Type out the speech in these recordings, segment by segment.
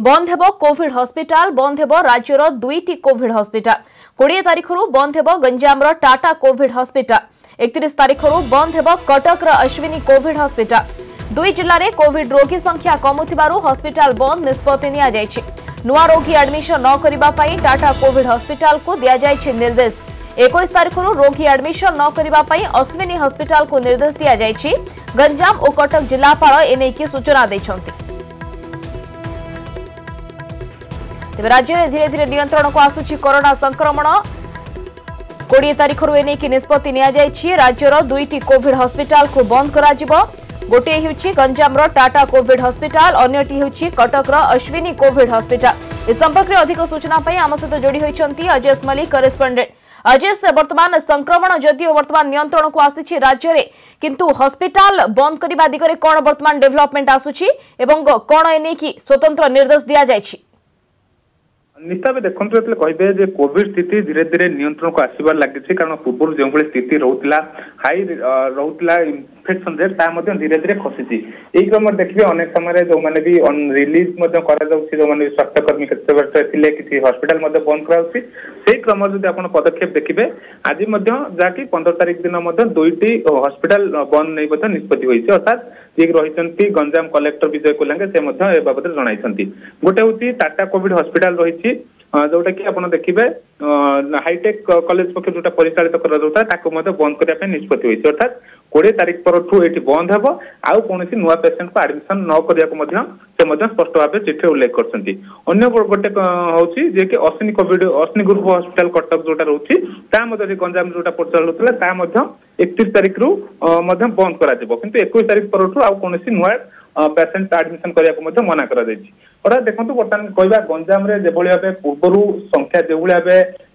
बंद हेबो Covid hospital बंद हेबो राज्यर 2टी कोविड हॉस्पिटल 20 तारिख रु बंद हेबो गंजाम रो टाटा कोविड हॉस्पिटल 31 तारिख रु बंद हेबो कटक रो अश्विनी कोविड हॉस्पिटल 2 जिल्ला रे कोविड रोगी संख्या कमुथिबारु हॉस्पिटल बंद निष्पत्ति निया जायछि। नुआ रोगी एडमिशन न करिबा पई टाटा कोविड हॉस्पिटल को दिया जायछि निर्देश। 21 तारिख रु रोगी एडमिशन न करिबा पई अश्विनी हॉस्पिटल को निर्देश दिया जायछि। गंजाम और कटक जिल्लापाल एने की सूचना दैछन्ति। तेज राज्य में धीरे धीरे नियंत्रण को आसुची कोरोना संक्रमण 20 तारिख रु एने की निष्पत्ति निया जायछि। राज्यर 2टी कोविड हॉस्पिटल को बंद करा जिवो। गोटे हेउछि गंजाम रो टाटा कोविड हॉस्पिटल अन्यटी हेउछि कटक रो अश्विनी कोविड हॉस्पिटल। इस संपर्क में अधिक सूचना पई आम सहित जोड़ी होइछन्ती अजय मलिक करेस्पोंडेंट। अजय वर्तमान संक्रमण जदिओ वर्तमान नियंत्रण को आसी राज्य में किंतु हॉस्पिटल बंद करने दिगरे कौन वर्तमान डेवलपमेंट आसुची एवं कौन एने की स्वतंत्र निर्देश दिया जायछि? निश्चित देखो कहे कोविड स्थिति धीरे धीरे नियंत्रण को आसबार लगी कारण पूर्व जो स्थिति रोला हाई रोला इन्फेक्शन रेट धीरे धीरे खसी क्रम देखिए अनेक समय जो मैंने भी रिलीज जो स्वास्थ्यकर्मी थे किसी हॉस्पिटल बंद कराई क्रम जब आप पदक्षेप देखिए आज जहाँकि 15 तारिख दिन 2टी हॉस्पिटल बंद नहीं निष्पत्ति होती अर्थात जी रही गंजाम कलेक्टर विजय कोलांगे से बाबद जन गोटे हूँ टाटा कोविड हॉस्पिटल रही जोटा कि आप देखिए हाईटेक कॉलेज पक्ष जो परिचालित कर बंद करने निष्पत्ति होती अर्थात 20 तारिख परठू ये बंद हे आउ कौन नुआ पेसेंट को एडमिशन न करने स्पष्ट भाव चिठी उल्लेख कर गोटे हूँ जे कि अश्विनी ग्रुप हॉस्पिटल कटक जोटा रोचे गंजाम जोटा परिचालित होता 31 तारिख रु बंद कर 21 तारिख परठू आउ कौन नुआ पेसेंट एडमिशन करने मना कर देखो बर्तमान कहवा गंजाम जो भाव पूर्व संख्या जो भाव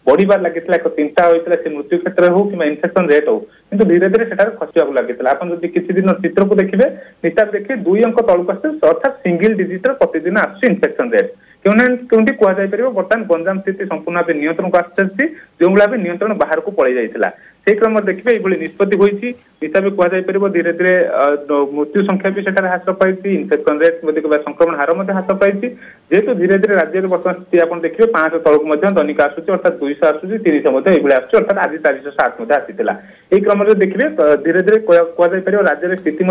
बढ़िबार लगी एक चिंता होता है मृत्यु क्षेत्र हो कि इन्फेक्शन रेट हो कि धीरे धीरे से खसवा लगी आप किसी दिन चित्र को देखिए निश्चित देखिए 2 अंक तौक अर्थात सिंगल डिजिट प्रतिदिन आसफेक्शन रेट क्योंकि कहुपर बर्तमान गंजाम स्थिति संपूर्ण भाव नियंत्रण को आसी जो भाव नियंत्रण बाहर को पड़ जाता से क्रम देखिए ये निष्पत्ति होती हिसाब कहुपर धीरे धीरे मृत्यु संख्या भी ह्रास पाई इन्फेक्शन रेट संक्रमण हार ह्रास पाई जेहेतु धीरे धीरे राज्य में बर्तमान स्थिति आप देखिए 500 तौक दैनिक आसूँ अर्थात 200 आसूँ 300 ये अर्थात आज 407 आसाला यही क्रम देखिए धीरे धीरे कहुपर राज्य स्थिति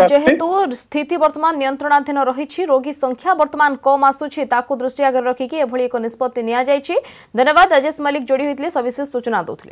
जेहेतु स्थिति वर्तमान नियंत्रणाधीन रही रोगी संख्या वर्तमान कम आसूची दृष्टि आगे रखिकी एक निष्पत्ति निया जायछि। धन्यवाद अजय मलिक जोड़ी होते सविशेष सूचना दौले।